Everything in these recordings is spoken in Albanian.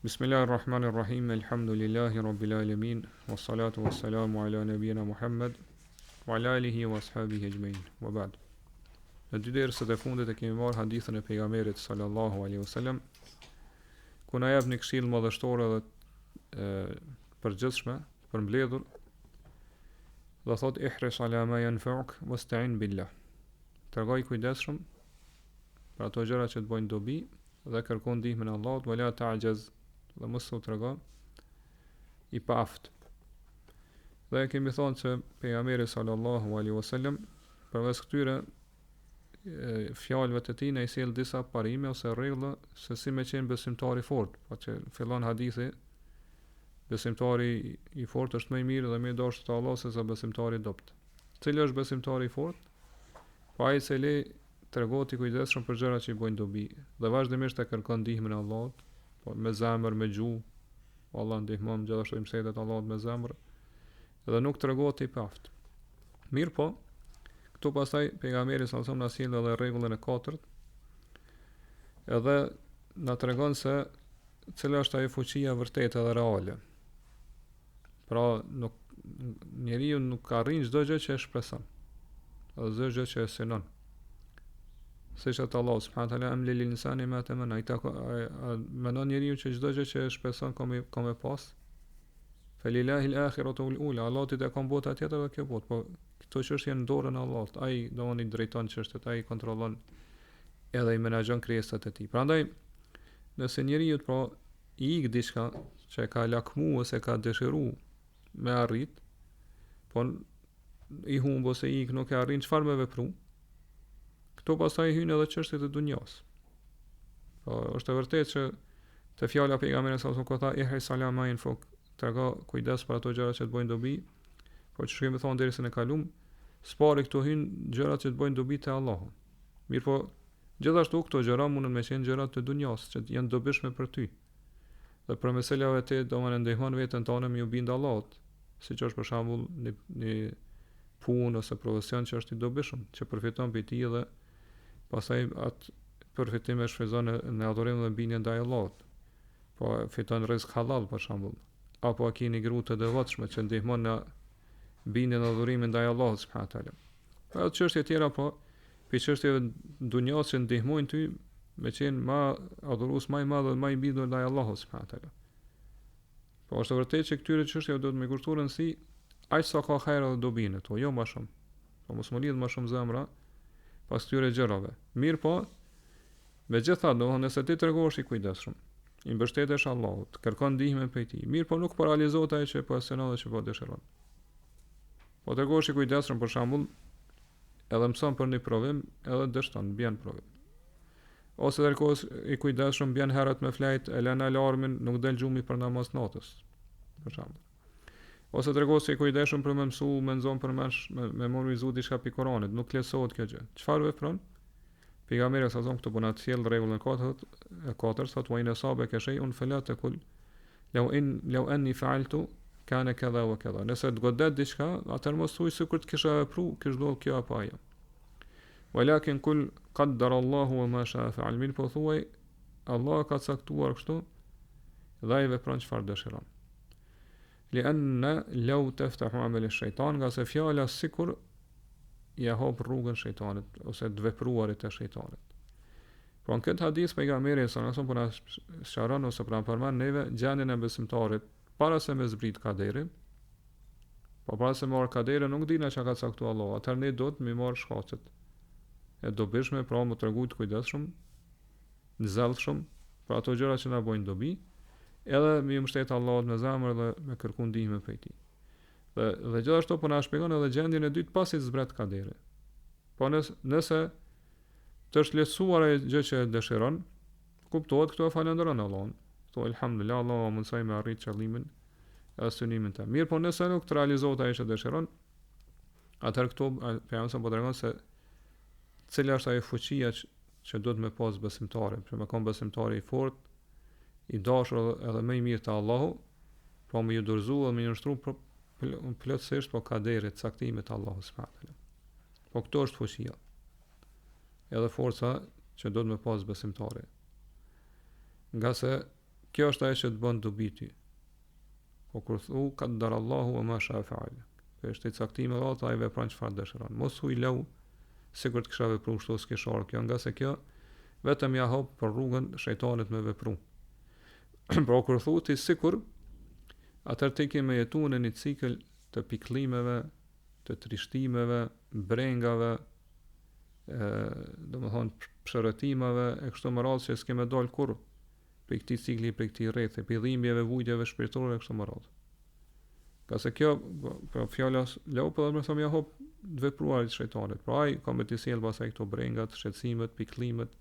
Bismillahirrahmanirrahim, elhamdulillahi rabbil alamin, wassalatu wassalamu ala nabiyina Muhammad, wa ala alihi wa ashabihi ajmain, wa ba'd. Në dy dersët e fundit e kemi marrë hadithën e pejgamberit sallallahu alaihi wasallam, ku na jep një këshill madhështore dhe përgjithshme, përmbledhur, dhe thot ihris ala ma yanfa'uk wasta'in billah. Tregoj kujdesshëm për ato gjëra që të bojnë dobi dhe kërkon ndihmën e Allahut, wala ta'jaz, dhe mos u trego i paaft. Dhe kemi thonë se pejgamberi sallallahu alaihi wasallam përmes këtyre fjalëve të tij na i sjell disa parime ose rregulla se si me qenë besimtar i fortë, pa që fillon hadithi besimtari i fortë është më i mirë dhe më i dashur te Allah se sa besimtari i dobët. Cili është besimtari i fortë? Po ai i cili tregohet i kujdesshëm për gjërat që i bojnë dobi dhe vazhdimisht e kërkon ndihmën e Allahut, po me zemër, me gjuhë, Allah ndihmon gjithashtu i mbështetet Allahut me zemër, dhe nuk tregohet i paaft. Mirë po, këtu pastaj pejgamberi sallallahu alajhi wasallam na sjell edhe rregullën e katërt, edhe na tregon se cila është ajo fuqia vërtetë dhe reale. Pra, njeriu nuk arrin çdo gjë që e shpreson, edhe çdo gjë që e synon. Siç atë Allah subhanahu wa taala amli lil insani ma tamanna, menon njeriu që çdo gjë që e shpreson ka me pas. Falillahi al-akhiratu wal-ula, Allah t'i ka bota tjetër dhe kjo botë, po këto çështje në dorën e Allahut. Ai domoni drejton çështjet, ai kontrollon edhe i menaxhon krijesat e tij. Prandaj, nëse njeriu pra i ik diçka që e ka lakmu ose ka dëshiru me arrit, po i humb ose i ik nuk e arrin, çfarë me vepru? Këto pastaj hyjnë edhe çështjet e dunjas. Po është e vërtetë që te fjala pejgamberit sallallahu alaihi wasallam ihri salamain fok, trego kujdes për ato gjëra që të bojnë dobi, po që kemi thonë derisën e kalum, spari këto hyjnë gjërat që të bojnë dobi te Allahu. Mirë po, gjithashtu këto gjëra mundën me qenë gjërat të dunjas që janë dobishme për ty. Dhe për meselave të domosdoshmë ndihmon veten tonë me u bind Allahut, siç është për shembull një punë ose profesion që është i dobishëm, që përfiton prej tij dhe pastaj atë përfitim e shfryzon në adhurim dhe bindje ndaj Allahut. Po fiton rrezik halal për shembull, apo ka një grup të devotshme që ndihmon në bindjen dhe adhurimin ndaj Allahut subhanahu wa taala. Po çështje tjera po, për çështjeve dunjas që ndihmojnë ty me qenë më adhurues më i madh dhe më i bindur ndaj Allahut subhanahu wa taala. Po është vërtet që këtyre çështjeve do të më kushtojnë si aq sa ka hajër dhe dobi në to, jo më shumë. Po mos më lidh më shumë zemra pas këtyre gjërave. Mirë po, megjithatë, domethënë nëse ti tregohesh i kujdesshëm, i mbështetesh Allahut, kërkon ndihmën prej tij. Mirë po nuk paralizohet ai që po synon dhe që po dëshiron. Po tregohesh i kujdesshëm për shembull, edhe mëson për një provim, edhe dështon, bën provim. Ose tregohesh i kujdesshëm, bën herët me flajt, e lën alarmin, nuk del xhumi për namaz natës, për shembull. Ose tregohesh i kujdesshëm për me mësu, me nxon për me memorizu diçka pi Kuranit, nuk lehtësohet kjo gjë. Çfarë vepron? Pejgamberi sa zon këtu po na sjell rregullën e katërt, thotë wa in asabaka shay'un fala taqul law anni fa'altu kana kadha wa kadha. Nëse të godet diçka, atëherë mos thuaj sikur të kisha vepruar, kish do kjo apo ajo. Walakin kul qaddara Allahu wa ma sha'a fa'al. Min po thuaj Allah ka caktuar kështu dhe ai vepron çfarë dëshiron. Lianna law taftahu amal ash-shaytan, nga se fjala sikur ja hap rrugën shejtanit ose të vepruarit të shejtanit. Pra në këtë hadith pejgamberi sallallahu alajhi wasallam po na sqaron ose po na përmend neve gjendjen e besimtarit para se me zbrit kaderi. Po para se marr kaderi nuk dina çka ka caktuar Allah. Atëherë ne do të më marr shkaqet e dobishme, pra më tregu të kujdesshëm, zellshëm për ato gjëra që na bojnë dobi, edhe me mbështet Allahut me zemër dhe me kërku ndihmë prej tij. Dhe gjithashtu po na shpjegon edhe gjendjen e dytë pasi të zbret kaderi. Po nëse të është lehtësuar ajo gjë që dëshiron, kuptohet këtu e falenderon Allahun. Thuaj elhamdulillah, Allahu më mësoi me arrit qëllimin e synimin tim. Mirë, po nëse nuk të realizohet ajo që dëshiron, atëherë këtu pejgamberi po tregon se cila është ajo fuqia që do të më pas besimtari, që më kon besimtari i fortë, i dashur edhe më i mirë te Allahu, po më i dorëzuar dhe më i nështruar plotësisht po kaderit, caktimet e Allahut subhanahu wa taala. Po këto është fuqia. Edhe forca që do të më pas besimtari. Nga se Kjo është ajo që të bën dobi ty. Po kur thu qadarallahu wa ma sha'a fa'al. Kjo është i caktimi i Allahut, ai vepron çfarë dëshiron. Mos u leu sikur të kisha vepruar kështu s'kishor kjo, nga se kjo vetëm ja hop për rrugën shejtanit me vepru. Por kur thu ti sikur, atëherë ti ke me jetu në një cikël të pikëllimeve, të trishtimeve, brengave, domethënë pshërëtimeve e kështu me radhë që s'ke me dal kurrë për këtij cikli, për këtij rrethi, për dhimbjeve, vujtjeve shpirtërore kështu me radhë. Ka se kjo për fjalës leu po më thonë ja hop të vepruarit të shejtanit. Pra ai ka me të sjell pasaj këto brengat, shqetësimet, pikëllimet.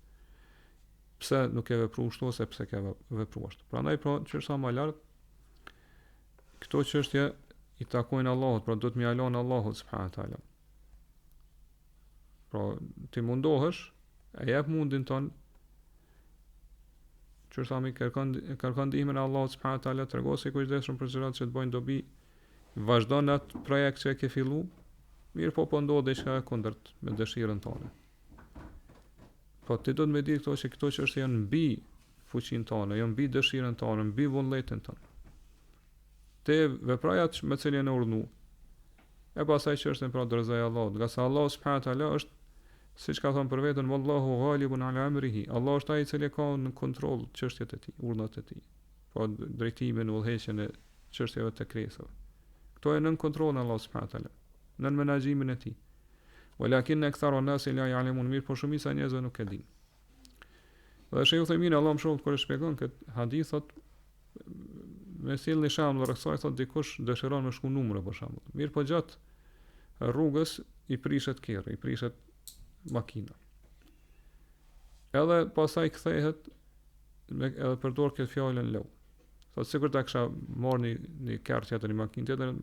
Pse nuk e vepruar kështu ose pse ke vepruar kështu. Prandaj pra çështja më lart këto çështje i takojnë Allahut, pra duhet më jalon Allahut subhanahu wa taala. Pra ti mundohesh, e jep mundin ton, çështja më kërkon ndihmën e Allahut subhanahu wa taala, tregosi kujdesshëm për gjërat që të bëjnë dobi, vazhdon atë projekt që e ke fillu, mirë po ndodh diçka e kundërt me dëshirën tonë. Po ti do të më di këto që këto çështje janë mbi fuqinë tonë, janë mbi dëshirën tonë, mbi vullnetin tonë. Te vepraja me cilën e urdhnu. E pastaj çështën pra dorëzoj Allahut, nga sa Allah subhanahu wa taala është siç ka thënë për veten wallahu ghalibun ala amrihi. Allah është ai i cili ka në kontroll çështjet e tij, urdhat e tij. Po drejtimin, udhëheqjen e çështjeve të krijesave. Kto e nën kontrollin Allah subhanahu wa taala, nën menaxhimin e tij. Walakin aktharu an-nasi la ya'lamun, mirë po shumica e njerëzve nuk e dinë. Dhe Sheikh Uthaymeen Allah më shumë kur e shpjegon këtë hadith thot me sjellni shembull rrethoj thot dikush dëshiron me shku numre për shembull. Mirë po gjatë rrugës i prishet kerri, i prishet makina. Edhe pasaj kthehet edhe përdor këtë fjalën leu. Thot sikur ta kisha marrë një kerr tjetër, një makinë tjetër,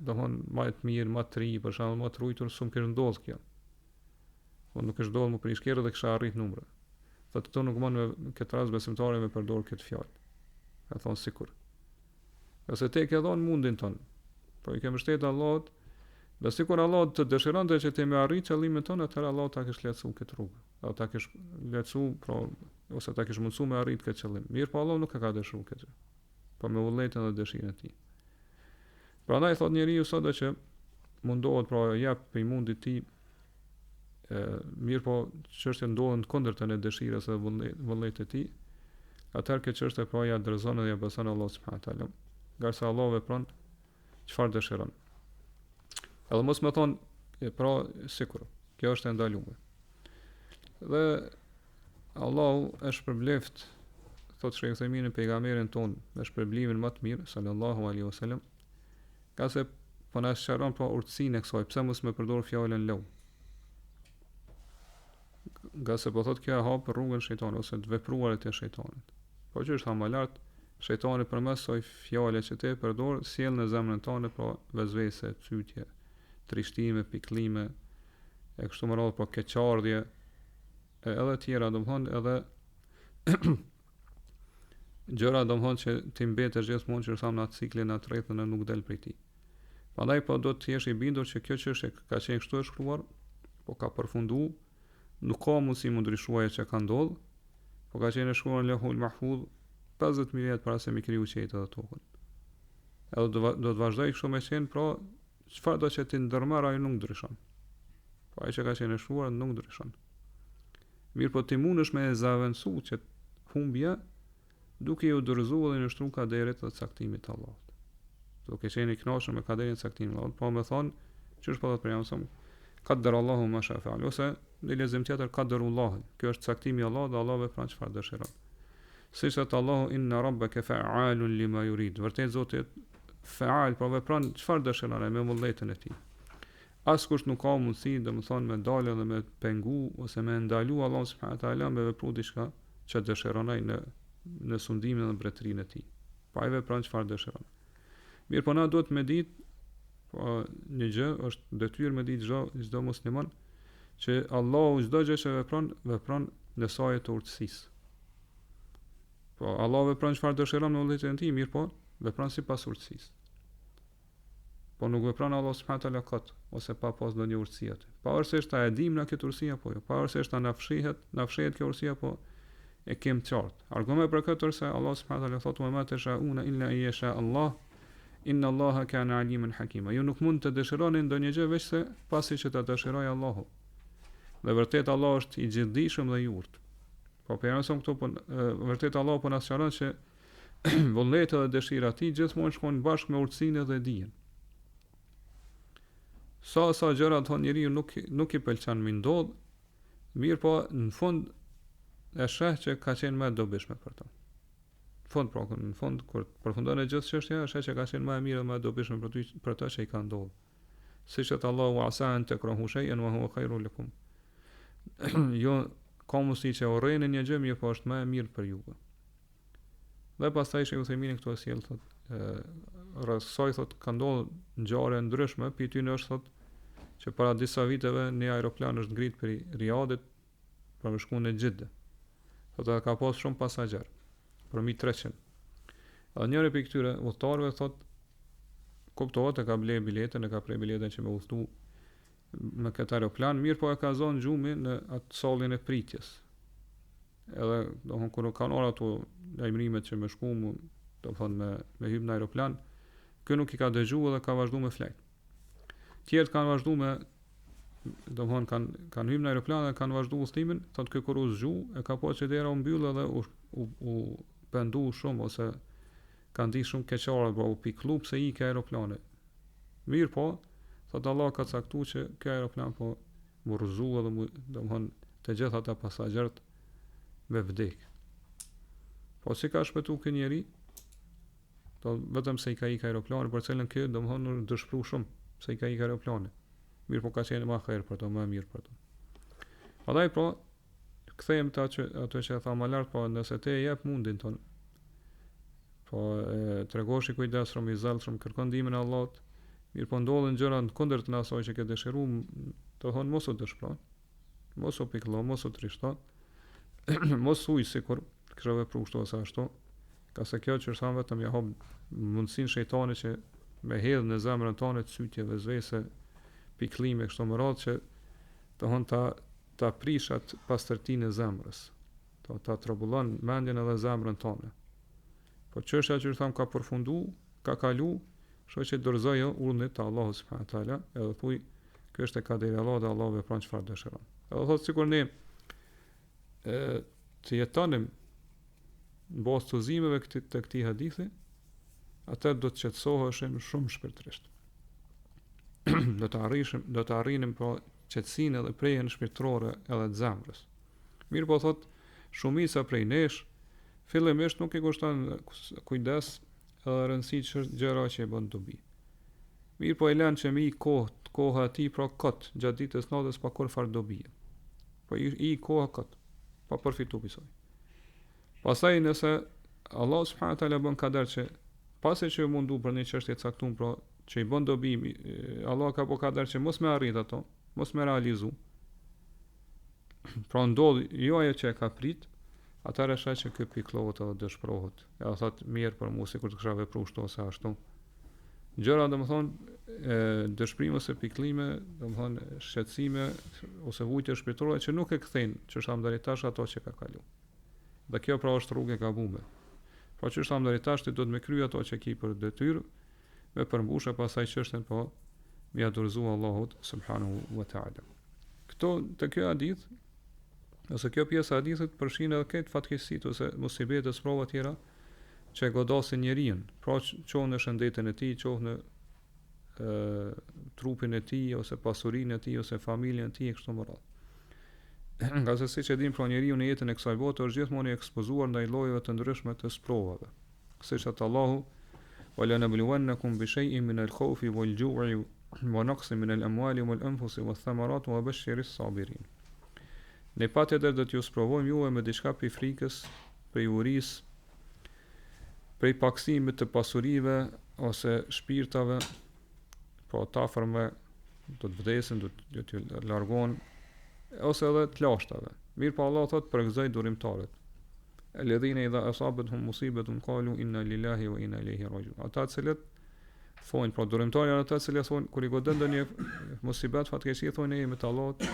domthon më të mirë, më të ri, për shembull, më të ruajtur, s'm kish ndodh kjo. Po nuk është ndodhur më prish kerrë dhe kisha arrit numre. Thot këto nuk mund në këtë rast besimtari me përdor këtë fjalë. E thon sikur. Ose te ke dhënë mundin ton. Po i ke mbështetur Allahut, dhe sikur Allah të dëshironte që ti më arrit qëllimin ton, atëherë Allah ta kish lehtësuar këtë rrugë. Apo ta kish lehtësuar, pra, ose ta kish mundsuar me arrit këtë qëllim. Mirë, po Allah nuk e ka dëshiruar këtë. Po me vullnetin dhe dëshirën e tij. Prandaj thot njeriu sot që mundohet pra jap për mundit ti mirë po çështja ndodhen kundërtën e dëshirës së vullnetit të tij. Atëherë këtë çështje pra ja dorëzon dhe ja beson Allah subhanahu wa taala. Nga sa Allah vepron çfarë dëshiron. Edhe mos më thon pra sikur. Kjo është e ndaluar. Dhe Allahu është përbleft, thot Sheikh Uthaymeen, pejgamberin ton me shpërblimin më të mirë sallallahu alaihi wasallam. Ka se po na sqaron pa urtësinë e kësaj, pse mos më përdor fjalën leu. Nga se po thot kjo e hap rrugën shejtanit ose të vepruarit e shejtanit. Po që është më lart, shejtani përmes soj fjale që te përdor sjell në zemrën tonë pra vezvese, cytje, trishtime, pikëllime, e kështu me radhë, po keqardhje, edhe tjera, domthon edhe gjëra domthon që ti mbetesh gjithmonë që thamë në atë ciklin, në atë rrethën e nuk del prej tij. Prandaj po do të jesh i bindur që kjo çështje ka qenë kështu e shkruar, po ka përfunduar, nuk ka mundësi më ndryshuar që ka ndodhur, po ka qenë shkruar në Lauhul Mahfuz 50.000 vjet para se mi kriju qiejt edhe tokën. Edhe do të vazhdoj kështu me qenë, pra çfarë do që ti ndërmarr ajo nuk ndryshon. Po ai që ka qenë shkruar nuk ndryshon. Mirë po ti mundesh me zaventsu që humbja duke u dorëzuar dhe në shtruar kaderit dhe caktimit të Allahut. Duke qenë i kënaqur me kaderin e caktimit të Allahut, po më thon ç'është po thotë për jam qadarallahu ma sha'a fa'al, ose në lezim tjetër qadarullah. Kjo është caktimi i Allahut dhe Allah vepron çfarë dëshiron. Siç thot Allahu inna rabbaka fa'alun lima yurid. Vërtet Zoti fa'al, po vepron çfarë dëshiron me vullnetin e tij. Askush nuk ka mundësi, domethënë, me dalë dhe me pengu ose me ndalu Allah subhanahu wa taala me vepru diçka që dëshiron ai në sundimin dhe mbretërinë e tij. Pa ai vepron çfarë dëshiron. Mirë, po na duhet me ditë, po një gjë është detyrë me ditë çdo musliman që Allahu çdo gjë që vepron në saj të urtësisë. Po Allah vepron çfarë dëshiron me vullnetin e tij, mirë po vepron sipas urtësisë. Po nuk vepron Allah subhanahu wa taala kot ose pa pas ndonjë urtësi atë. Pavarësisht a e dim na këtë urtësi apo jo, pavarësisht a na fshihet kjo urtësi apo e kem të qartë. Argument për këtë se Allah subhanahu wa taala thotë: "Wa ma tashauna illa an yasha Allah, inna Allaha kana aliman hakima." Ju nuk mund të dëshironi ndonjë gjë veç se pasi që ta dëshirojë Allahu. Dhe vërtet Allah është i gjithdijshëm dhe i urtë. Po përjasëm këtu, vërtet Allah po na sqaron se vullneti dhe dëshira e tij gjithmonë shkojnë bashkë me urtësinë dhe dijen. Sa gjëra thonë njeriu nuk i pëlqen mi ndodh, mirë po në fund e sheh që ka qenë më e dobishme për to. Në fund kur përfundon e gjithë çështja, e sheh që ka qenë më e mirë dhe më e dobishme për to që i ka ndodhur. Siç thot Allahu asa an takrahu shay'an wa huwa khairun lakum. Jo ka mundësi që urrejnë një gjë, mirë po është më e mirë për ju. Dhe pastaj Sheikh Uthaymin këtu sjell thot, rreth thot ka ndodhur ngjarje ndryshme, pi ty në është thot që para disa viteve një aeroplan është ngrit për Riyadit për me shku në Xhidë. Thot ka pas shumë pasagjer, për 1300. Dhe njëri për këtyre udhëtarëve thot kuptohet e ka ble biletën, e ka prej biletën që me udhëtu me këtë aeroplan, mirë po e ka zonë gjumi në atë sallin e pritjes. Edhe domthon kur kanë ora ato lajmërimet që me shku domthon me hyb në aeroplan, kë nuk i ka dëgjuar dhe ka vazhduar me flajt. Tjerët kanë vazhduar me domthon kanë hyb në aeroplan dhe kanë vazhduar udhëtimin, thotë kë kur u zgju e ka pasur që dera u mbyll dhe u pendu shumë ose kanë di shumë keqare, u pikëllu pse ikë aeroplani. Mirë po, thotë Allah ka caktuar që ky aeroplan po mu rrëzua dhe domthon të gjithë ata pasagjerët me vdek. Po si ka shpëtu ky njeri? Do vetëm se i ka ikë aeroplani, për cilën ky domthon u dëshpëru shumë se i ka ikë aeroplani. Mirë po ka qenë më herë për to, më mirë për to. Prandaj po kthehem te ato që e tha më lart, po nëse te e jep mundin ton, po tregosh i kujdesshëm, i zellshëm, kërkon ndihmën e Allahut, mirë po ndodhin gjëra kundërt në asaj që ke dëshiruar, do thon mos u dëshpëron, mos u pikëllo, mos u trishton, mos uj sikur kisha vepruar kështu ose ashtu, ka se kjo që është vetëm ja hap mundsinë shejtanit që me hedh në zemrën tonë cytje dhe zvese, pikëllime kështu më radh që do thon ta prishat pastërtinë e zemrës. Ta trobullon mendjen edhe zemrën tonë. Po çështja që tham ka përfundu, ka kalu, kështu që dorëzojo urdhët e Allahut subhanahu wa taala, edhe thuj ky është e kaderi Allahut dhe Allahu vepron çfarë dëshiron. Edhe thotë sikur ne të jetonim në bazë të uzimeve të këtij hadithi, atë do të qetësoheshim shumë shpirtërisht. do të arrinim po qetësinë edhe prejen shpirtërore edhe të zemrës. Mirë po thot, shumica prej nesh fillimisht nuk i kushton kujdes edhe rëndësi gjëra që e bën dobi. Mirë po e lën që mi koha e tij pra kot gjatë ditës natës pa kur far dobi. Po i koha kot pa përfitu pisoj. Pastaj nëse Allah subhanahu wa taala bën kader që pasi që mundu për një çështje të caktuar, pra që i bën dobi, Allah ka bën kader që mos më arrit ato, mos më realizu. Pra ndodh jo ajo që e ka prit, atëherë është që ky pikëllohet edhe dëshpërohet. Ja thot mirë për mua sikur të kisha vepruar kështu ose ashtu. Gjëra domethënë dëshpërime ose pikëllime, domethënë shqetësime ose vujtje shpirtërore që nuk e kthejnë që është deri tash ato që ka kaluar. Dhe kjo pra është rrugë e gabuar. Po që është deri tash ti do të më kryej ato që ke për detyrë, me përmbushë pasaj çështën po me adhuruzu Allahut subhanahu wa taala. Këto te ky hadith ose kjo pjesë e hadithit përfshin edhe këtë fatkeqësi ose musibete sprova tjera që e godasin njeriu, pra qohë në shëndetin e tij, qohë në trupin e tij ose pasurinë e tij ose familjen e tij e kështu me radhë. Nga se siç e dim, pra njeriu në jetën e kësaj bote është gjithmonë i ekspozuar ndaj llojeve të ndryshme të sprovave. Siç thot Allahu: "Wala nabluwannakum bi shay'in min al-khawfi wal-ju'i wa naqsin min al-amwali wal-anfusi wath-thamarati wa bashiris sabirin." Ne patjetër do t'ju sprovojmë juve me diçka prej frikës, prej urisë, prej paksimit të pasurive ose shpirtave, po të afërmve do të vdesin, do t'ju largohen, ose edhe të lashtave. Mirë po Allah thot për gëzoj durimtarët. Alladhina idha asabatuhum musibatun qalu inna lillahi wa inna ilayhi raji'un. Ata të cilët thonë, pra durimtarët janë ata të cilët thonë kur i godën ndonjë musibet, fatkeqësi thonë ne jemi të Allahut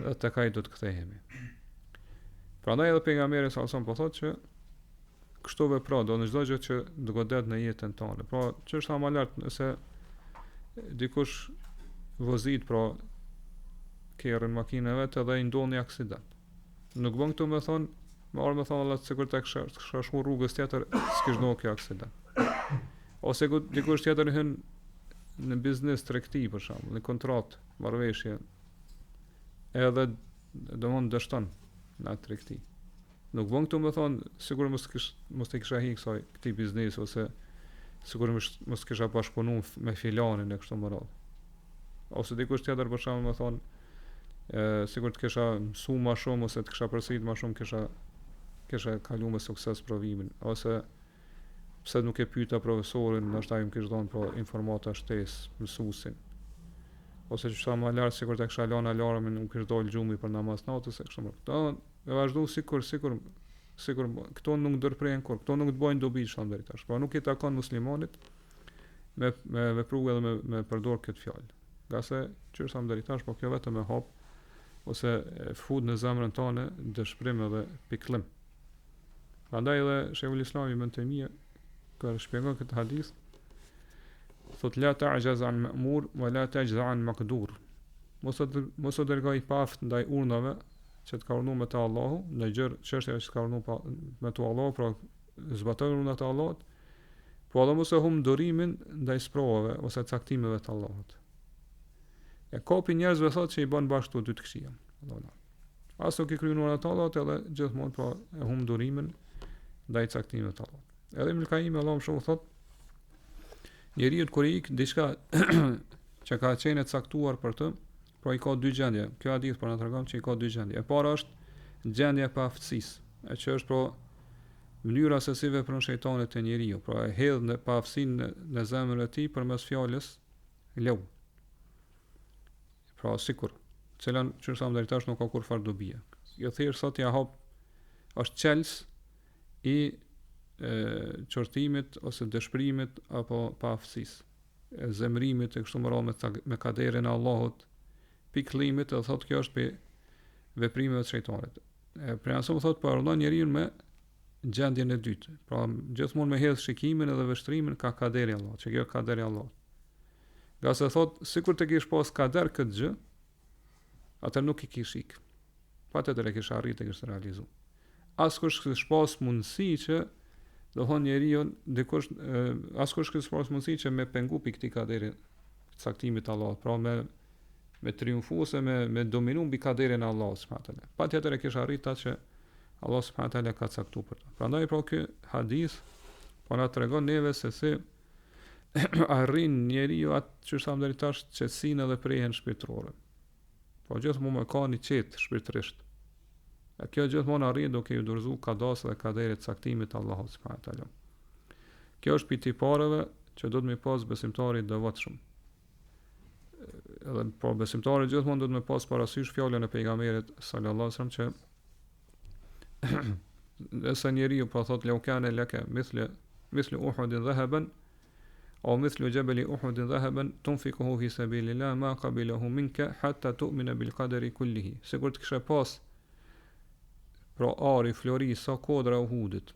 dhe tek ai do të kthehemi. Prandaj edhe pejgamberi sa po thotë që kështu vepro, do në çdo gjë që do godet në jetën tonë. Pra, ç'është më lart nëse dikush vozit, pra kerrën makinën vetë edhe i ndodh një aksident. Nuk bën këtu me thonë, me thonë Allah sikur ta kisha shku rrugës tjetër, s'kish ndodhur kjo aksident. Ose dikush tjetër hyn në biznes tregti për shembull, në kontratë, marrëveshje, edhe domon dështon në atë tregti. Nuk bën këtu me thonë, sigur mos të kisha hi këtij biznesi, ose sigur mos kisha bashkëpunu me filanin e kështu me radhë. Ose dikush tjetër për shembull me thonë, sigur të kisha mësu ma shumë, ose të kisha përsërit ma shumë, kisha kalu me sukses provimin, ose pse nuk e pyeta profesorin, ndoshta ai më kishte dhënë pro informata shtesë, mësuesin. Ose që sa më lart sikur ta kisha lënë alarmin, nuk kishte dal gjumi për namaz natës e kështu me radhë. Me vazhdu sikur këto nuk ndërprejnë kur, këto nuk të bojnë dobi shamberi tash. Pra nuk i takon muslimanit me vepru edhe me përdor këtë fjalë. Nga se që shamberi tash, po kjo vetëm e hap ose fut në zemrën tonë dëshpërim edhe pikëllim. Prandaj edhe Sheikhul Islam Ibn Taymija kur shpjegon këtë hadith, thot la ta'jaz an ma'mur wa la tajza an maqdur. Mos u dërgoj paft ndaj urdhave që të ka urdhëruar me të Allahu, në gjërë çështja që ka urdhëruar me të Allahu, pra zbatoj urdhat e Allahut, po edhe mos e humb durimin ndaj sprovave ose caktimeve të Allahut. E kapi njerëzve thotë që i bën bashkë të dy të këqija. As nuk i kryen urdhat e Allahut, edhe gjithmonë pra e humb durimin ndaj caktimeve të Allahut. Edhe Ibn Qayyim Allahu më shumë thotë, njeriu kur i ik diçka që ka qenë e caktuar për të, pra i ka dy gjendje. Kjo hadith po na tregon që i ka dy gjendje. E para është gjendja e paaftësisë, e që është pra mënyra se si vepron shejtani te njeriu, pra e hedh në paaftësinë në zemrën e tij përmes fjalës leu. Pra sikur, cilën që sa më deri tash nuk ka kur far dobie. Jo thjesht sot ja hap është çels i qortimit ose dëshpërimit apo paaftësisë, e zemrimit e kështu me radhë me kaderin e Allahut, pikëllimit, edhe thotë kjo është pe veprimeve të shejtanit. Pra ashtu më thotë po urdhon njeriu me gjendjen e dytë. Pra gjithmonë me hedh shikimin edhe vështrimin ka kaderi i Allahut, që kjo është kaderi i Allahut. Nga se thotë sikur të kish pas kader këtë gjë, atë nuk i kish ik. Patjetër e kish arritë, e kish realizu. Askush kish pas mundësi që do thonë njeriu dikush askush kish pas mundësi që me pengu pikë këtij kaderi caktimit të Allahut, pra me triumfu ose me dominu mbi kaderin e Allahut subhanahu wa taala. Patjetër e kish arritë atë që Allah subhanahu wa taala ka caktuar për ta. Prandaj pra ky hadith po na tregon neve se si arrin njeriu atë që sa deri tash qetësinë edhe prehen shpirtërore. Po gjithmonë më ka një qetë shpirtërisht. E kjo gjithmonë arrin duke i dorëzuar kadas dhe kaderit caktimit të Allahut subhanahu wa taala. Kjo është piti parave që do të më pas besimtari i devotshëm. Edhe po besimtari gjithmonë do të më pas parasysh fjalën e pejgamberit sallallahu alajhi wasallam që nëse njeriu po thotë lau kana laka mithlu Uhudin dhahaban aw mithlu jabali Uhudin dhahaban tunfikuhu fi sabilillah ma qabilahu minka hatta tu'mina bil qadari kullihi. Sigur të kishe pas pra ari flori sa kodra Uhudit,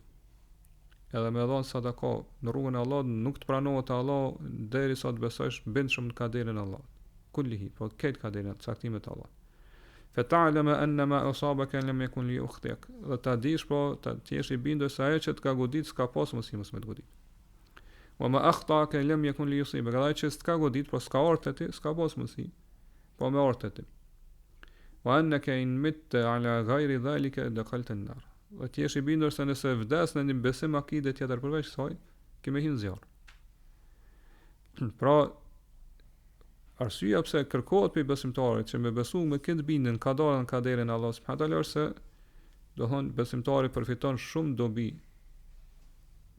edhe me dhënë sadaka në rrugën e Allahut, nuk të pranohet Allah derisa të besosh bindshëm në kaderin e Allahut. Kullihi, po këtë kaderin e caktimet e Allahut. Fa ta'lama anna ma asabaka lam yakun li ukhtiak. Dhe ta dish po ta jesh i bindur se ajo që të ka godit s'ka pas mundësi mos me të godit. Wa ma akhtaka lam yakun li yusibaka. Ajo që s'ka godit, po s'ka ardhur ti, s'ka pas mundësi. Po me ardhur ti. Wa annaka in mitta ala ghayri dhalika dakhalta an-nar. Dhe ti jesh i bindur se nëse vdes në një besim akide tjetër përveç kësaj, ke me hyrë në zjarr. Pra arsyeja pse kërkohet pe besimtarit që me besu me këtë bindjen ka dalën kaderin Allah subhanahu wa taala se do thon besimtari përfiton shumë dobi.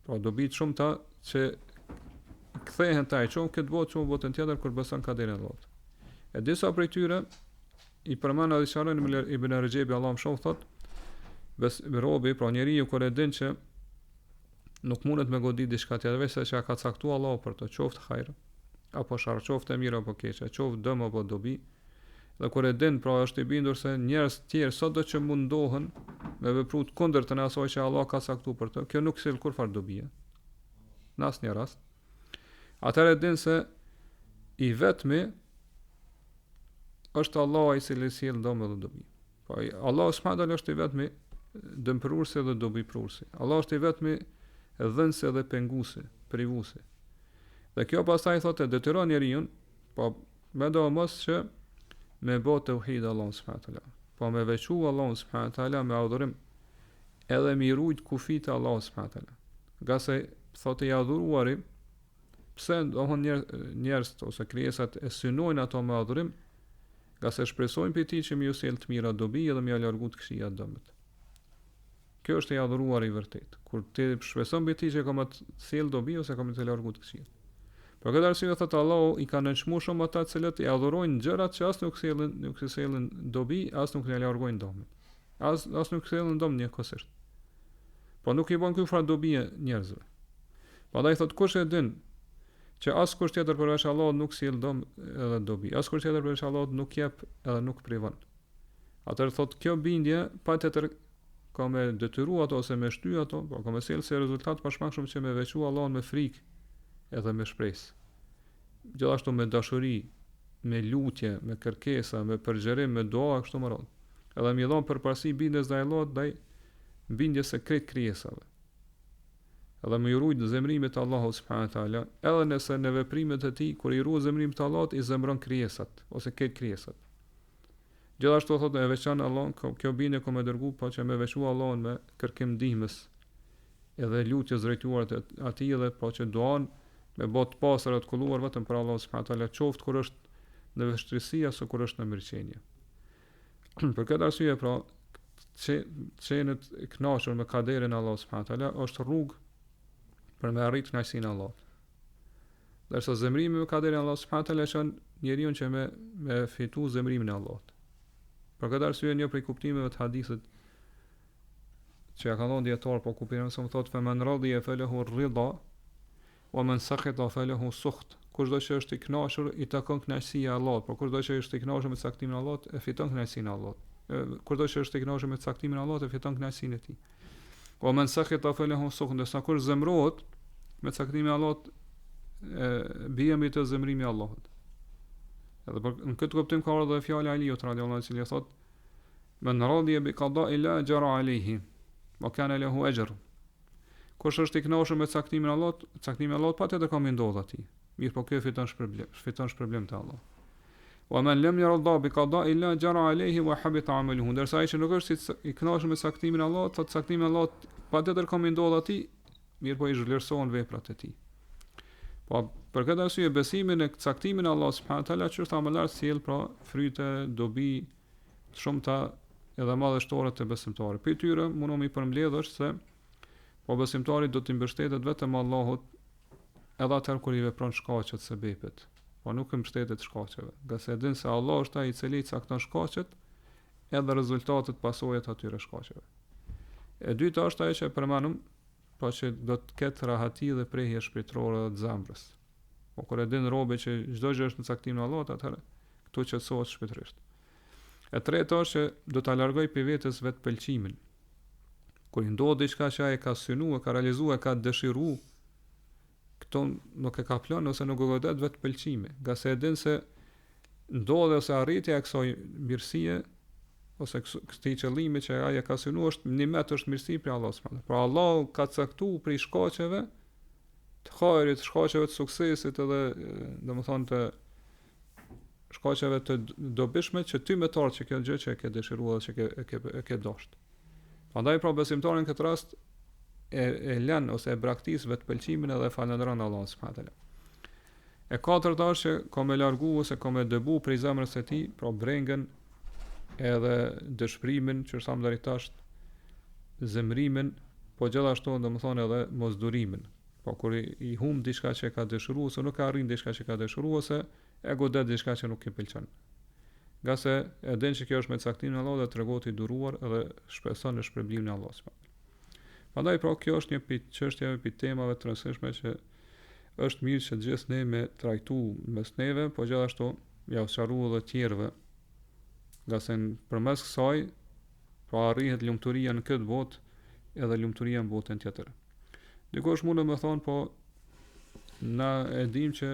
Pra dobi të shumta që kthehen taj çon këtë botë çon botën tjetër kur beson kaderin e Allahut. E disa prej tyre i përmend edhe Sharon ibn Rajebi Allahu më shumë thotë robi, pra njeriu kur e din që nuk mundet me godit diçka tjetër veç se që ka caktuar Allahu për të, qoftë hajër apo sharr, qoftë mirë apo keq, qoftë dëm apo dobi, Dhe kur e din, pra është i bindur se njerëz tjerë sado që mundohen me vepru të kundërtën e asaj që Allah ka caktuar për të, kjo nuk sjell kurfar dobi. Në asnjë rast. Atëherë din se i vetmi është Allah i cili sjell dëm dhe dobi. Po Allah subhanahu është i vetmi dëmprursi dhe dobi prursi. Allah është i vetmi dhënsi dhe penguesi, privuesi. Dhe kjo pastaj thotë detyron njeriu, po me do mos që me bë tauhid Allah subhanahu taala. Po me veçu Allah subhanahu taala me adhurim edhe me rujt kufit Allah subhanahu taala. Nga se thotë i adhuruari, pse dohon njerëz ose krijesat e synojnë ato me adhurim, nga se shpresojnë për ti që mi ju sjell të mira dobi edhe mi ja largu të këqija dëmët. Kjo është i adhuruar i vërtet. Kur ti shpreson për ti që ka më të sjell dobi ose ka më të largu të këqija. Për këtë arsye thotë Allahu i ka nënçmuar shumë ata të cilët i adhurojnë gjërat që as nuk sjellin dobi, as nuk ja largojnë dëmin. As nuk sjellin dëm njëkohësisht. Po nuk i bën ky fjalë dobi njerëzve. Prandaj thotë kush e din që askush tjetër përveç Allahut nuk sjell dëm edhe dobi. Askush tjetër përveç Allahut nuk jep edhe nuk privon. Atëherë thotë kjo bindje patjetër ka me detyru ato ose me shty ato, po ka me sjell si rezultat pashmangshëm që me veçu Allahun me frikë edhe me shpresë. Gjithashtu me dashuri, me lutje, me kërkesa, me përgjërim, me dua kështu më radhë. Edhe mi dhon përparësi bindjes ndaj Allahut ndaj bindjes së krejt krijesave. Edhe me rujt zemrimet të Allahut subhanahu taala, edhe nëse në veprimet e tij kur i ruaj zemrimet të Allahut i zemron krijesat ose krejt krijesat. Gjithashtu thotë e veçan Allah, kjo bindje ku më dërgu pa që me veçu Allahun me kërkim ndihmës edhe lutjes drejtuar te atij edhe pa që duan me bot pasër e të kulluar vetëm për Allah subhanahu taala, qoftë kur është në vështirësi ose kur është në mirëqenie. Për këtë arsye pra qenet e kënaqur me kaderin e Allah subhanahu taala është rrugë për me arrit kënaqësinë e Allahut. Dërsa zemrimi me kaderin e Allah subhanahu taala shon njeriu që me fitu zemrimin e Allahut. Për këtë arsye një prej kuptimeve të hadithit që ja ka dhënë dietar po kuptojmë se më thotë fa man radiya falahu ar-ridha wa man sakhita falahu sukht. Kushdo që është i kënaqur i takon kënaqësia e Allahut, por kushdo që është i kënaqur me caktimin e Allahut e fiton kënaqësinë e Allahut. Kushdo që është i kënaqur me caktimin e Allahut e fiton kënaqësinë e tij. Wa man sakhita falahu sukht, ndërsa kur zemrohet me caktimin e Allahut bie mbi të zemrimi i Allahut. Edhe për në këtë kuptim ka ardhur fjala e Aliut radhiyallahu anhu, i cili thotë: "Man radiya bi qada'i la jara alayhi, wa kana lahu ajr." Kush është i kënaqur me caktimin e Allahut, caktimi i Allahut patjetër ka më ndodh atij. Mirë, po kjo fiton shpërblim te Allah. Wa man lam yarda bi qada'i la jara alayhi wa habita 'amaluhu. Ndërsa ai që nuk është i kënaqur me caktimin e Allahut, thotë caktimi i Allahut patjetër ka më ndodh atij, mirë, po i zhvlerësohen veprat e tij. Po për këtë arsye besimin e caktimin e Allah subhanahu taala që është më lart sjell pra fryte, dobi shumëta edhe madhështore të besimtarit. Për tyre mundom i përmbledh është se po besimtari do të mbështetet vetëm Allahut edhe atëherë kur i vepron shkaqet së sebepit, po nuk i mbështetet shkaqeve, nga se din se Allah është ai i cili cakton shkaqet edhe rezultatet pasojat atyre shkaqeve. E dyta është ajo që përmendëm, pa që do të ketë rahati dhe prehje shpirtërore të zemrës. Po kur e din robi që çdo gjë është në caktimin e Allahut, atëherë këtu qetësohet shpirtërisht. E treta është që do ta largoj prej vetes vetë pëlqimin. Kur i ndodh diçka që ai ka synuar, ka realizuar, ka dëshiruar, këto nuk e ka plan ose nuk e godet vetë pëlqimi, nga se e din se ndodhe ose arritja e kësaj mirësie ose këtij qëllimi që ai e ka synuar është nimet, është mirësi për Allah subhanahu. Pra Allah ka caktuar për shkaqeve të hajrit, shkaqeve të suksesit edhe domethënë të shkaqeve të dobishme që ty me tarë që kjo gjë që e ke dëshiruar që e ke dashur. Prandaj pra besimtari në këtë rast e lën ose e braktis vetë pëlqimin edhe falënderon Allahun subhanahu taala. E katërta është që ka me largu ose ka me dëbu prej zemrës së tij, pra brengën edhe dëshpërimin që sa më deri tash zemrimin, po gjithashtu domethënë edhe mosdurimin. Po kur i humb diçka që ka dëshiruar ose nuk arrin diçka që ka dëshiruar ose e godet diçka që nuk i pëlqen. Nga se e din që kjo është me caktimin e Allahut dhe tregohet i duruar edhe shpreson në shpërblimin e Allahut. Prandaj pra kjo është një pikë çështjeve, pikë temave të rëndësishme që është mirë që gjithë ne me trajtu mes neve, po gjithashtu ja u sqaruar edhe të tjerëve nga se përmes kësaj pra arrihet lumturia në këtë botë edhe lumturia në botën tjetër. Dikush mund të më thonë, po na e dim që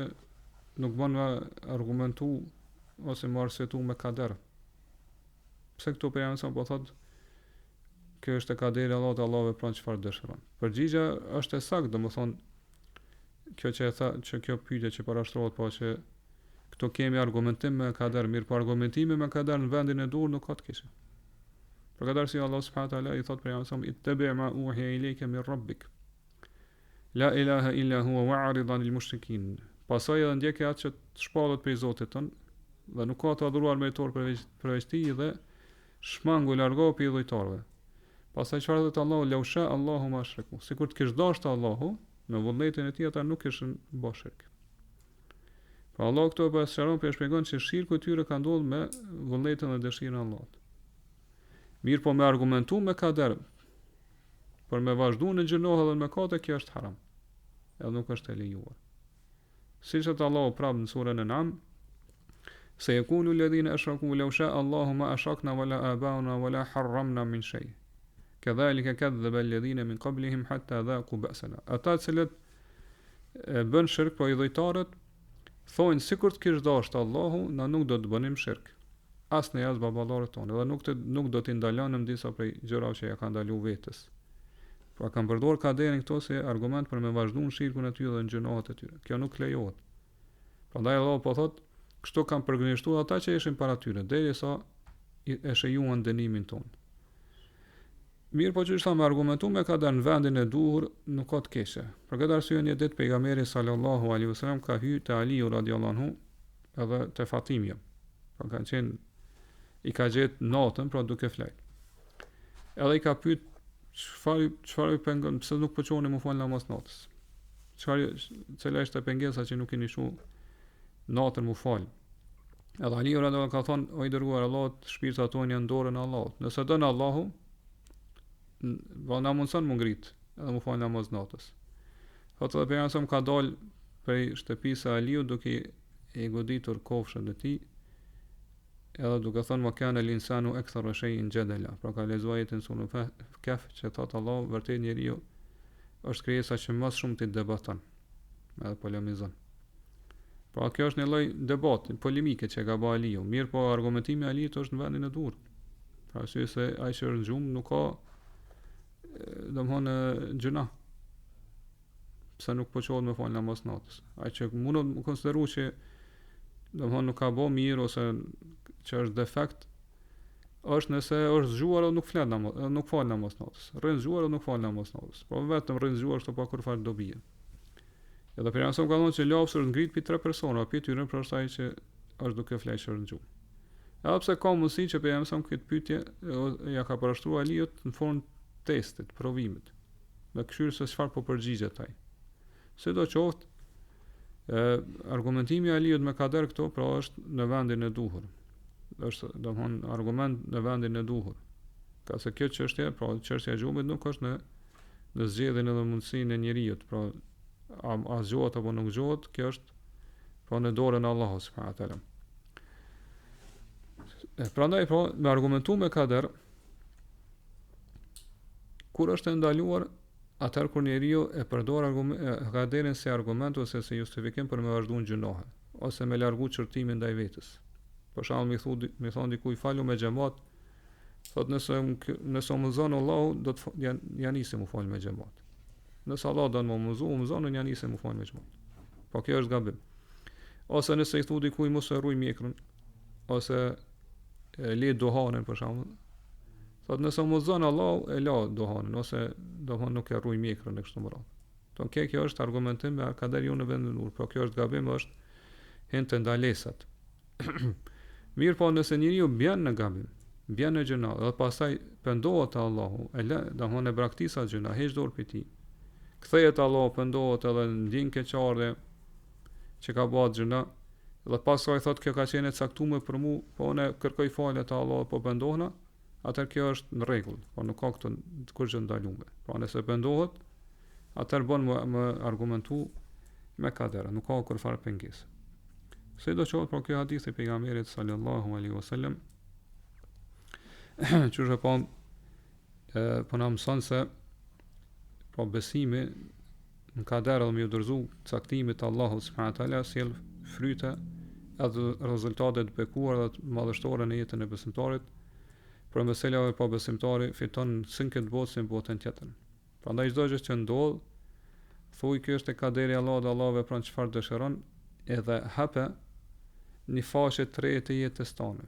nuk bën me argumentu ose me arsyetu me kader. Pse këtu për janë po thotë kjo është e kaderi Allahut, Allahu vepron çfarë dëshiron. Përgjigja është e saktë, domethënë kjo që e tha, që kjo pyetje që parashtrohet, po që këtu kemi argumentim me kader, mirë po argumentimi me kader në vendin e dur nuk ka të keqe. Për këtë arsye Allah subhanahu wa taala i thot për janë ittabi' ma uhiya ilayka min rabbik. La ilaha illa huwa wa'rid 'anil mushrikin. Pastaj edhe ndjekë atë që të shpallet prej Zotit ton dhe nuk ka të adhuruar meritor përveç tij dhe shmangu largo për idhujtarëve. Pastaj çfarë thot Allahu, "Lau sha Allahu ma ashraku." Sikur të kish dashur Allahu, në vullnetin e tij ata nuk kishin bërë shirk. Pra Allahu këto e shëron për shpjegon se shirku i tyre ka ndodhur me vullnetin dhe dëshirën e Allahut. Mirë po me argumentu me kader, por me vazhdu në gjinohë dhe në mëkate, kjo është haram. Edhe nuk është e lejuar. Siç thot Allahu prapë në surën An'am, se yekulu alladhina ashraku law sha'a Allahu ma ashrakna wala abauna wala harramna min shay. Kadhalika kadhaba alladhina min qablihim hatta dhaqu ba'sana. Ata të cilët bën shirk po idhujtarët thonë sikur të kish dashur Allahu, na nuk do të bënim shirk. As në as baballarët tonë, dhe nuk do t'i ndalonëm disa prej gjërave që ja kanë ndaluar vetes. Pra kanë përdorur kaderin këto si argument për me vazhdu në shirkun e tyre dhe në gjinohat e tyre. Kjo nuk lejohet. Prandaj Allahu po thot, kështu kanë përgënjeshtuar ata që ishin para tyre, derisa e shejuan dënimin tonë. Mirë po që ishta me argumentu me kader në vendin e duhur, nuk ka të keqe. Për këtë arsye një ditë pejgamberi sallallahu alaihi wasallam ka hyrë te Aliu radhiyallahu anhu edhe te Fatimia. Pra kanë qenë, i ka gjetë natën, pra duke flajt. Edhe i ka pyet çfarë pengon, pse nuk po çoni më fal namaz natës. Cila ishte pengesa që nuk keni shu natën më fal. Edhe Aliu radhiyallahu ka thonë, o i dërguar Allahut, shpirtat tonë janë në dorën e Allahut. Nëse don Allahu, na mundson më ngrit edhe më fal namaz natës. Thotë edhe pejgamberi ka dal prej shtëpisë së Aliut duke i goditur kofshën e tij, edhe duke thënë wa kana al-insanu akthara shay'in jadala. Pra ka lexuar jetën sunë Kaf që thotë Allah, vërtet njeriu është krijesa që më shumë ti debaton, edhe polemizon. Pra kjo është një lloj debati, polemike që ka bërë Aliu. Mirë po argumentimi i Aliut është në vendin e dur. Pra arsye se ai që është gjum nuk ka domthonë gjuna. Pse nuk po çohet me fal namaz natës. Ai që mund të konsideroj që domthonë nuk ka bë mirë ose që është defekt, është nëse është zgjuar ose nuk flet namaz, nuk fal namaz natës. Rrin zgjuar ose nuk fal namaz natës. Po vetëm rrin zgjuar ashtu pa kur fal dobi. Edhe për janë ka thonë që lopsë është ngrit për 3 persona, për tyre për asaj që është duke flajshur në gjumë. Edhe pse ka mundësi që për janë këtë pyetje ja ka parashtruar Aliut në formë testit, provimit, me këshyrë se çfarë po përgjigjet ai. Sidoqoftë, argumentimi i Aliut me kader këto pra është në vendin e duhur. Është domthon argument në vendin e duhur. Ka se kjo çështje, pra çështja e gjumit nuk është në zgjedhjen edhe mundësinë e njeriu, pra a zgjohet apo nuk zgjohet, kjo është pra në dorën e Allahut subhanahu wa taala. Prandaj pra me argumentu me kader, kur është ndaluar, atëherë kur njeriu e përdor kaderin si argument ose si justifikim për me vazhduar në gjunohe, ose me largu çortimin ndaj vetes. Për shembull, mi thon dikujt falu me xhamat, thot nëse më zon Allahu do të ja nisim u fal me xhamat. Nëse Allah do të më mëzon, unë ja nisim u fal me xhamat. Po kjo është gabim. Ose nëse i thu dikujt mos e rruaj mjekrën, ose le duhanin për shembull. Thot nëse më zon Allahu e la duhanin, ose domthon nuk e rruaj mjekrën e kështu me radhë. Don kjo është argumentim me kader jo në vendin e dur, po kjo është gabim, është hente ndalesat. Mirë po nëse njeriu bjen në gabim, bjen në gjuna dhe pastaj pendohet te Allahu, domthon e braktisat gjuna, heq dorë prej tij. Kthehet Allahu, pendohet edhe ndjen keqardhje që ka bërë gjuna, dhe pastaj thot kjo ka qenë e caktuar për mua, po unë kërkoj falje te Allahu, po pendohna, atëherë kjo është në rregull, po nuk ka këtu kurrë ndaluar. Po nëse pendohet, atëherë bën më argumentu me kader, nuk ka kur fare pengesë. Sidoqoftë, por kjo hadith i pejgamberit sallallahu alaihi wasallam Qysh e po na mëson se po besimi në kader dhe më udhërzu caktimit të Allahut subhanahu wa taala sjell fryte edhe rezultate të bekuara dhe të madhështore në jetën e besimtarit. Për meselave po besimtari fiton sin këtë botë si në botën tjetër. Prandaj çdo gjë që ndodh, thuaj ky është e kaderi Allahut, Allah vepron çfarë dëshiron, edhe hape një faqe të re të jetës tonë.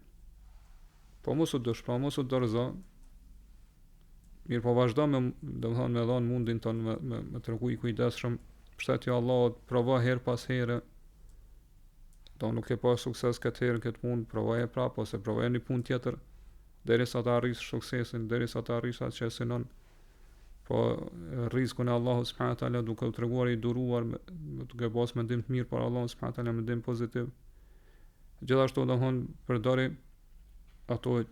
Po mos u dëshpëro, mos u dorëzo. Mirë, po vazhdo me, domethënë me dhon mundin ton me tregu i kujdesshëm, mbështetja Allahut, provo her pas here. Do nuk e pa sukses këtë herë këtë punë, provoje prapë ose provoje një punë tjetër derisa të arrish suksesin, derisa të arrish atë që synon. Po rrezikun e Allahut subhanahu wa taala duke u treguar i duruar, duke pas mendim të mirë për Allahun subhanahu wa taala, mendim pozitiv. Gjithashtu domthon përdori ato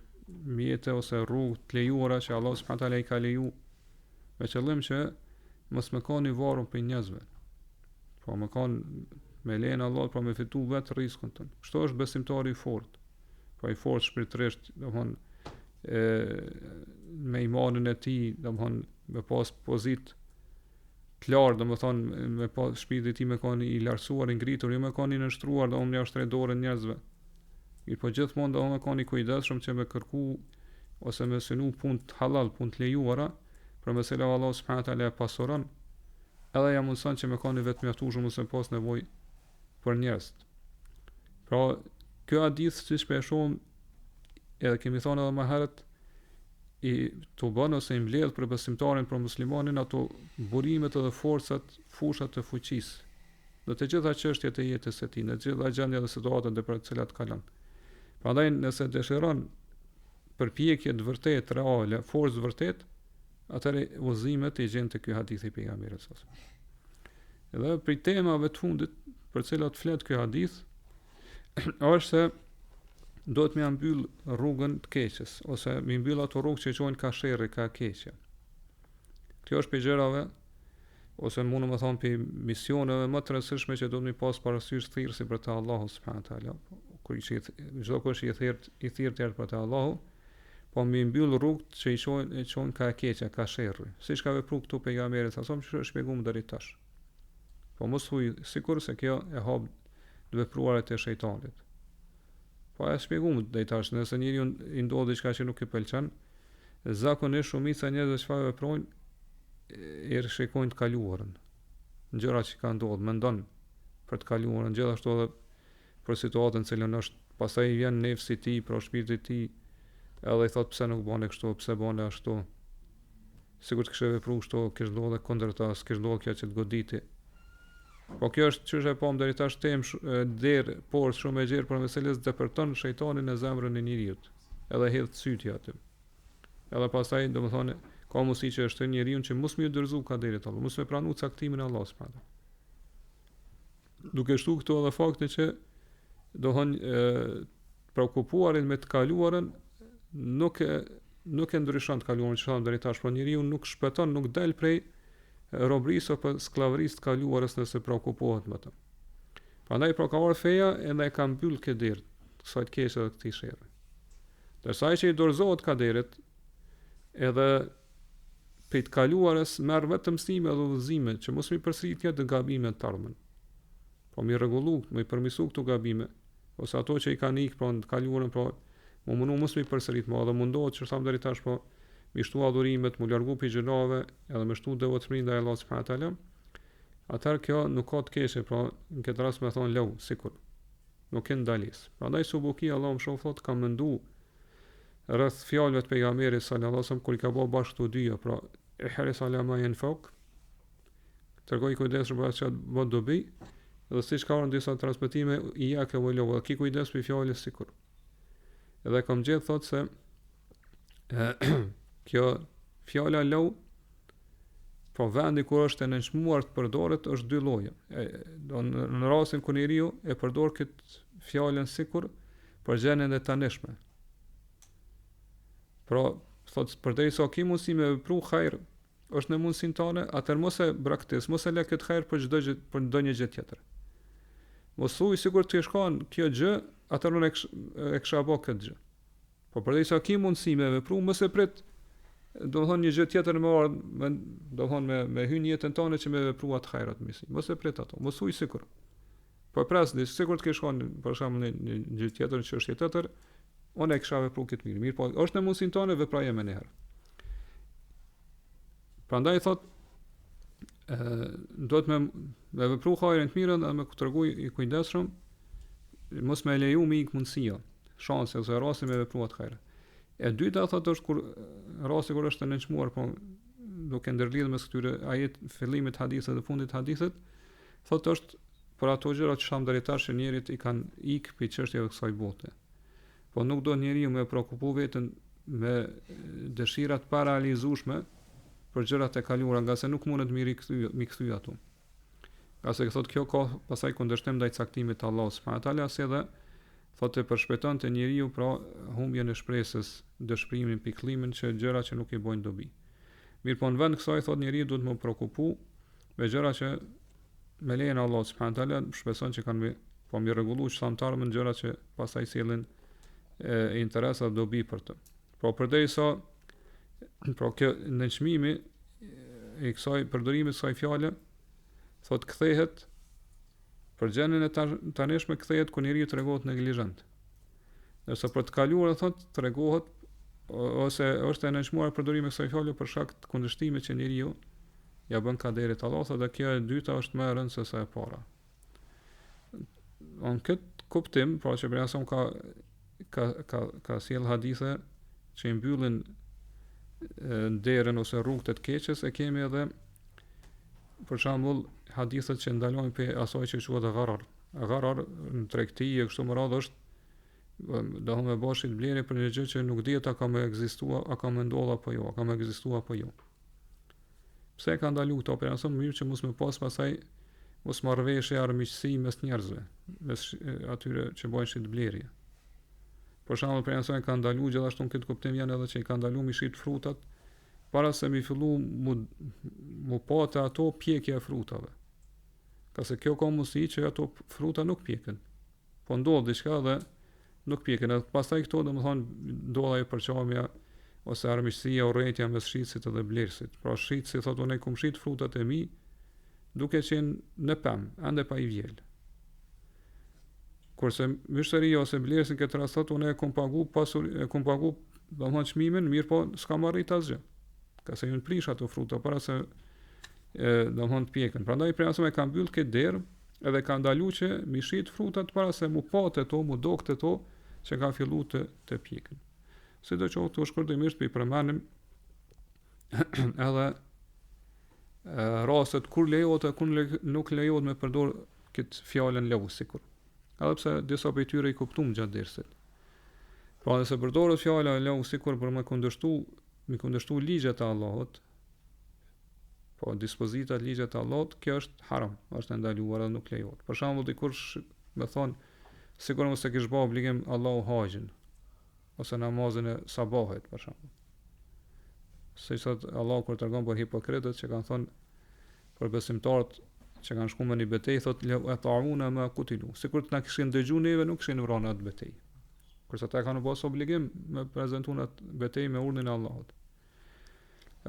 mjete ose rrugë të lejuara që Allahu subhanahu wa taala i ka leju, me qëllim që mos më kanë i varur për njerëzve. Po më kanë me lejen e Allahut për me fitu vetë rrezikun ton. Kështu është besimtari i fortë. Po i fortë shpirtërisht, domthon me imanin e tij, domthon me pas pozit të lartë, domethën me pas shpirti i tij me kanë i lartësuar, i ngritur, jo me kanë i nështruar, domthon ja shtrej dorën njerëzve. Mirë, po gjithmonë do me kanë i kujdesshëm që me kërku ose me synu punë të halal, punë të lejuara, për mesela Allahu subhanahu wa taala e pasuron, edhe ja mundson që me kanë i vetë mjaftueshëm ose pas nevojë për njerëz. Pra, kjo hadith siç po e shohim, edhe kemi thonë edhe më herët, i të bën ose i mbledh për besimtarin, për muslimanin ato burimet edhe forcat, fushat të fuqisë, në të gjitha çështjet e jetës së tij, në të gjitha gjendjet dhe situatët në për të cilat kalon. Prandaj nëse dëshiron përpjekje të vërtetë, reale, forcë të vërtetë, atëre udhëzimet i gjen te ky hadith i pejgamberit sa. Edhe për temave të fundit për cilat flet ky hadith është se do të më mbyll rrugën të keqes, ose më mbyll ato rrugë që quhen ka sherrri, ka keqja. Kjo është për gjërave, ose mund të them për misioneve më të rëndësishme që do të më pas parasysh thirrsi për të Allahu subhanahu wa taala. Kur çdo kush i thirr për të Allahu, po më mbyll rrugët që i quhen ka keqja, ka sherrri. Siç ka vepruar këtu pejgamberi sa som që shpjeguam deri tash. Po mos thuj sikur se kjo e hap të vepruarat e shejtanit. Po e shpjeguam deri tash, nëse njeriu i ndodh diçka që nuk i pëlqen, zakonisht shumica e njerëzve çfarë veprojnë, i shikojnë të kaluarën. Gjërat që kanë ndodhur, mendon për të kaluarën, gjithashtu edhe për situatën që cilën është, pastaj i vjen nefsi i tij, pra shpirti i tij, edhe i thot pse nuk bën kështu, pse bën ashtu. Sigur të kishte vepruar kështu, kish ndodhe kundërtas, kish ndodhe kjo që të goditi. Po kjo është çështë e pam deri tash temë der, por shumë e gjerë për meselës depërton shejtanin në zemrën e njeriu. Edhe hedh sytja aty. Edhe pastaj domethënë ka mundësi që është njeriu që mos më dorëzu ka deri të Allah, mos më pranu caktimin e Allahut subhanahu. Duke shtu këto edhe fakte që dohon preokupuarin me të kaluarën nuk e ndryshon të kaluarën që thamë deri tash, por njeriu nuk shpëton, nuk del prej robrisë apo skllavërisë të kaluarës nëse preokupohet me të. Prandaj ka ardhur feja edhe e ka mbyll këtë derë, kësaj të keqe dhe këtij sherrri. Derisa ai që i dorëzohet kaderit, edhe për të kaluarës merr vetëm mësime dhe udhëzime që mos mi përsëritja të gabimet të ardhmen. Po mi rregullu, mi përmirësu këto gabime, ose ato që i kanë ikë pra në të kaluarën, pra më mundu mos mi përsërit, më edhe mundohet që thamë deri tash, po mi shtu adhurimet, mu largu pi gjërave, edhe me shtu devotshmërinë ndaj Allahut subhanahu wa taala. Atëherë kjo nuk ka të keqe, pra në këtë rast më thon lau, sikur nuk ka ndalisë. Prandaj Subuki Allahu më shoh thot ka mendu rreth fjalëve të pejgamberit sallallahu alajhi wasallam kur i ka bërë bashkë të dyja, pra e haris ala ma yanfaq, tregoj kujdes për atë që bën dobi, edhe siç ka në disa transmetime i ja ka vëlo, ki kujdes për fjalës sikur. Edhe kam gjetë thot se kjo fjala lau, po vendi kur është e nënçmuar të përdoret është dy lloje. Në rastin kur njeriu e përdor këtë fjalën sikur për gjendjen e tanishme. Pra, thotë përderisa ki mundësi me vepru hajër, është në mundësinë tënde, atëherë mos e braktis, mos e lë këtë hajër për çdo gjë, për ndonjë gjë tjetër. Mos thuaj sikur të shkon kjo gjë, atëherë unë e kisha bë këtë gjë. Po përderisa ki mundësi me vepru, mos e prit, do të thonë një gjë tjetër më ardh, do të thonë me hyn jetën tonë që me vepru atë hajrat misi. Mos e prit ato, mos uj sikur. Po pras dis sikur të kesh shkon për shembull një gjë tjetër, një çështje tjetër, unë e kisha vepru këtë mirë. Mirë, po është në mundësinë tonë veproje më herë. Prandaj thot do të me vepru hajrin të mirën dhe me tregu i kujdesshëm, mos me leju me ik mundësia, shanse ose rasti me vepru atë hajër. E dyta thot është kur rasti kur është të nënçmuar, po duke ndërlidhur mes këtyre ajet fillimit hadithit dhe fundit hadithit, thot është për ato gjëra që sham deri tash që njerit i kanë ik për çështjeve të kësaj bote. Po nuk do njeriu me prekupu veten me dëshirat pararealizueshme për gjërat e kaluara, nga se nuk mundet mi kthy ato. Nga se thot kjo ka pasaj kundërshtim ndaj caktimit të Allahut subhanahu wa taala, si edhe thotë përshpejton të njeriu pra humbjen e shpresës, dëshpërimin, pikëllimin që gjëra që nuk i bojnë dobi. Mirë, po në vend kësaj thot njeriu duhet më prekupu me gjëra që me lejen e Allahut subhanahu wa taala shpreson që kanë mi rregullu shtamtarë me gjëra që pastaj sjellin interesa dhe dobi për të. Po përderisa kjo nënçmimi i kësaj përdorimit kësaj fjale thot kthehet për gjendjen e tanishme, kthehet kur njeriu tregohet neglizhent. Nëse për të kaluar thot tregohet ose është e nënçmuar përdorimi i kësaj fjale për shkak të kundërshtimit që njeriu ja bën kaderit Allahut, dhe kjo e dyta është më e rëndë se sa e para. On këtë kuptim, pra që për jasëm ka sjell hadithe që i mbyllin derën ose rrugët e të keqes, e kemi edhe për shembull hadithet që ndalojnë për asaj që quhet gharar. Gharar në tregti e kështu me radhë është do me bashit blerje për një gjë që nuk dihet a ka më ekzistua, a ka më ndodha apo jo, a ka më ekzistua apo jo. Pse ka ndalu këto për jasëm mirë që mos më pas pasaj mos marrëveshje armiqësi mes njerëzve, mes atyre që bojnë shit blerje. Për shembull, për jasëm ka ndalu gjithashtu në këtë kuptim janë edhe që i ka ndalu mi shit frutat para se mi fillu mu pate ato pjekja e frutave. Ka se kjo ka mundësi që ato fruta nuk pjeken. Po ndodh diçka dhe nuk pjeken. Edhe pastaj këto domethënë ndodha e përqamja ose armiqësia, urrëtia mes shitësit dhe blerësit. Pra shitësi thotë unë kum shit frutat e mi duke qenë në pemë, ende pa i vjel. Kurse myshteria ose blerësi këtë rast thotë unë kum pagu domethënë çmimin, mirë po s'kam arrit asgjë. Ka se ju në prish ato fruta para se domethënë të pjekën. Prandaj për jasëm e ka mbyll këtë derë edhe ka ndalu që mi shit frutat para se mu pate to, mu dokte to që ka fillu të pjekën. Si do që të shkurtimisht për i përmenim edhe rastet kur lejohet e kur nuk lejohet me përdor këtë fjallën lehu sikur. Edhe pse disa për tyre i kuptum gjatë dersit. Pra nëse përdoret fjalla lehu sikur për me kundërshtu ligjet e Allahut, po dispozitat ligjet e Allahut, kjo është haram, është ndaluar dhe nuk lejohet. Për shembull dikush me thon sikur mos e kish bë obligim Allahu haxhin ose namazin e sabahit për shembull. Se sot Allahu kur tregon për hipokritët që kanë thonë për besimtarët që kanë shkuar në betejë thotë la ta'una ma qutilu. Sikur të na kishin dëgjuar neve nuk kishin vrarë atë betejë. Kurse ata kanë pas obligim me prezantuar atë betejë me urdhën e Allahut.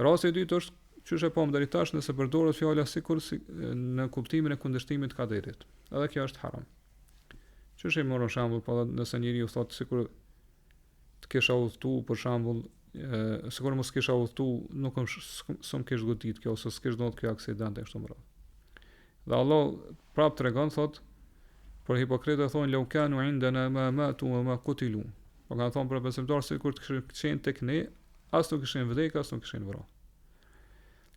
Rasti i dytë është çështë po deri tash nëse përdoret fjala sikur në kuptimin e kundërshtimit të kaderit. Edhe kjo është haram. Çështë morën shembull, po nëse njeriu thotë sikur të kisha udhtu për shembull, sikur mos kisha udhtu, nuk s'm kish godit kjo ose s'kish ndodhur kjo aksident e kështu me radhë. Dhe Allah prap tregon thotë për hipokritët thonë law kanu indana ma matu wa ma qutilu. Po kanë thonë për besimtarë sikur të kishin tek ne, as nuk kishin vdekur, as nuk kishin vrarë.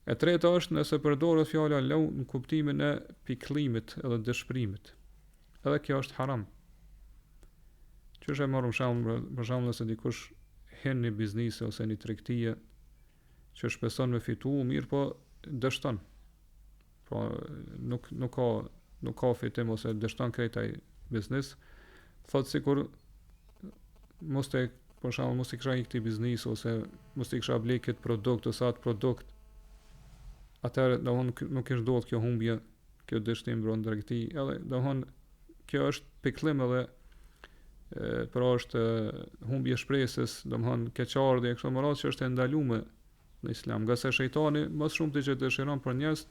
E treta është nëse përdoret fjala law në kuptimin e pikëllimit edhe dëshpërimit. Edhe kjo është haram. Qështë e marrëm për shembull nëse dikush hen një biznis ose një tregtie që shpeson me fitu, mirë po dështon. Po nuk ka fitim ose dështon krejt ai biznes, thotë sikur mos i kisha i këtij biznis ose mos i kisha blej këtë produkt ose atë produkt. Atëherë domthonë nuk kish ndodhur kjo humbje, kjo dështim brenda tregti, edhe domthonë kjo është pikëllim edhe pra është humbje shpresës, domethënë keqardhje kështu më radh që është e ndaluar në Islam, nga se shejtani më shumë të që dëshiron për njerëz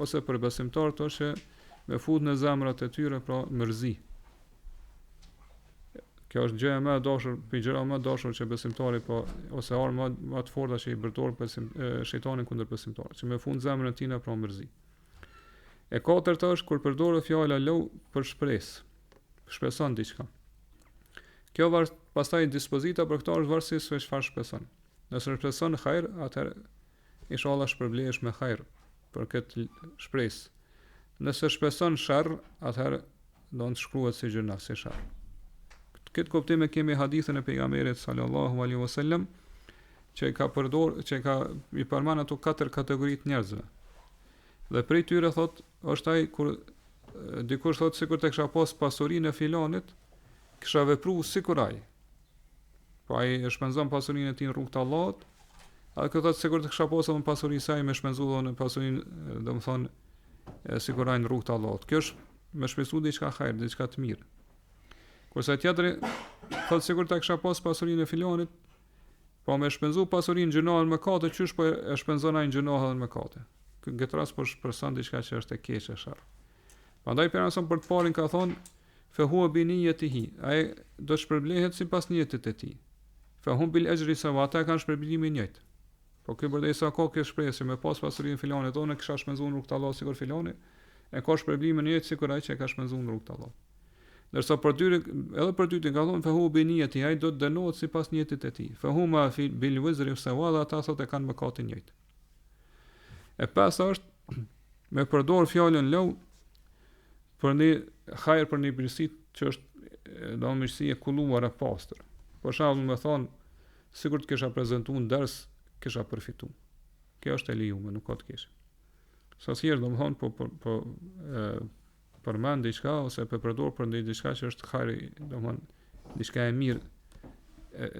ose për besimtarët është që me fut në zemrat e tyre pra mërzi. Kjo është gjëja më e dashur, gjëra më e dashur që besimtari po ose arma më të forta që i bërtor shejtanin kundër besimtarit, që me fut në zemrën e tij pra mërzi. E katërta është kur përdoret fjala lau për shpresë. Shpreson diçka. Kjo pastaj dispozita për këtë është varësisht se çfarë shpreson. Nëse shpreson hajër, atëherë inshallah shpërblehesh me hajër për këtë shpresë. Nëse shpreson sharr, atëherë do të shkruhet si gjuna, si sharr. Këtë kuptim e kemi hadithën e pejgamberit sallallahu alaihi wasallam që i përmend ato katër kategori të njerëzve. Dhe prej tyre thot është ai kur dikush thot sikur të kisha pas pasurinë e filanit, kisha vepruar sikur ai. Po ai e shpenzon pasurinë e tij në rrugt të Allahut, a kjo thot sikur të kisha pasur në pasurinë saj me shpenzuar në pasurinë, domethënë sikur ai në rrugt të Allahut. Kjo është me shpenzuar diçka hajër, diçka të mirë. Kurse tjetri thot sikur ta kisha pas pasurinë e filanit, po me shpenzuar pasurinë gjinohen mëkate, qysh po e shpenzon ai gjinohen mëkate. Këtë rast po shpreson diçka që është e keqe sharr. Prandaj pejgamberi për të parin ka thonë fa huwa bi niyyatihi, ai do të shpërblehet sipas niyetit të tij. Fa hum bil ajri sawata, kanë shpërblimin e njëjtë. Po ky përdesa ka kjo shpresë me pas pasurinë e filanit, unë kisha shpenzuar në rrugt të Allahut sikur filani, e ka shpërblimin e njëjtë sikur ai që ka shpenzuar në rrugt të Allahut. Ndërsa për dy, edhe për dy të ka thonë fa huwa bi niyyatihi, ai do të dënohet sipas niyetit të tij. Fa huma fi bil wizri sawada, ata thotë kanë mëkatin e njëjtë. E pasta është me përdor fjalën lau për një hajër, për një mirësi që është do mirësi e kulluar e pastër. Për shembull, më thon, sikur të kisha prezantuar në ders, kisha përfituar. Kjo është e lejuar, nuk ka të keq. Sasjer domthon po përmend diçka ose po përdor për ndonjë diçka që është hajri, domthon diçka e mirë,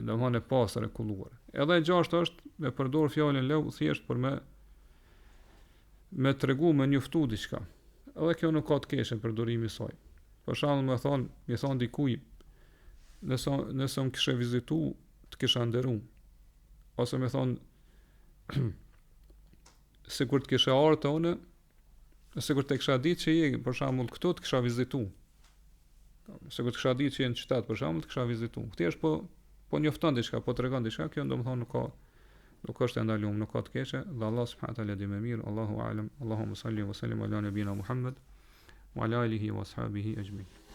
domthon e pastër e kulluar. Edhe e gjashtë është me përdor fjalën lau thjesht për me tregu, me njoftu diçka. Edhe kjo nuk ka të keq në përdorimin e saj. Për shembull, më thon dikujt, nëse më kishe vizitu, të kisha nderuar. Ose më thon sikur të kisha ardhur te unë, sikur të kisha ditë që je, për shembull, këtu të kisha vizitu. Sikur të kisha ditë që je në qytet, për shembull, të kisha vizitu. Thjesht po njofton diçka, po tregon diçka, kjo domethënë nuk është e ndaluar, nuk ka të keqe, dhe Allah subhanahu wa taala di më mirë. Allahu a'lam. Allahumma salli wa sallim ala nabina Muhammad wa ala alihi wa ashabihi ajma'in.